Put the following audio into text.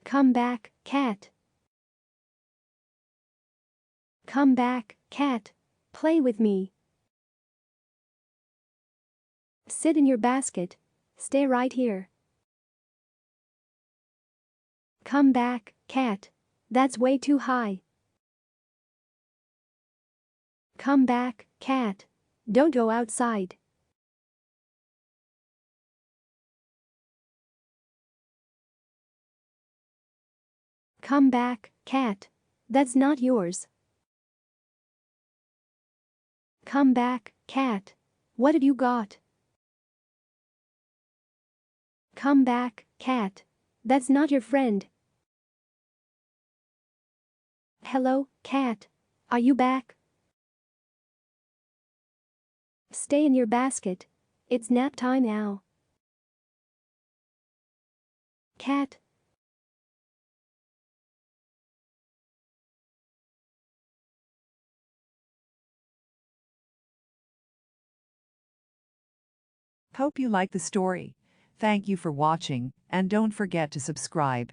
Come back, cat. Come back, cat. Play with me. Sit in your basket. Stay right here. Come back, cat. That's way too high. Come back, cat. Don't go outside. Come back, cat. That's not yours. Come back, cat. What have you got? Come back, cat. That's not your friend. Hello, cat. Are you back? Stay in your basket. It's nap time now. Cat. Hope you like the story. Thank you for watching, and don't forget to subscribe.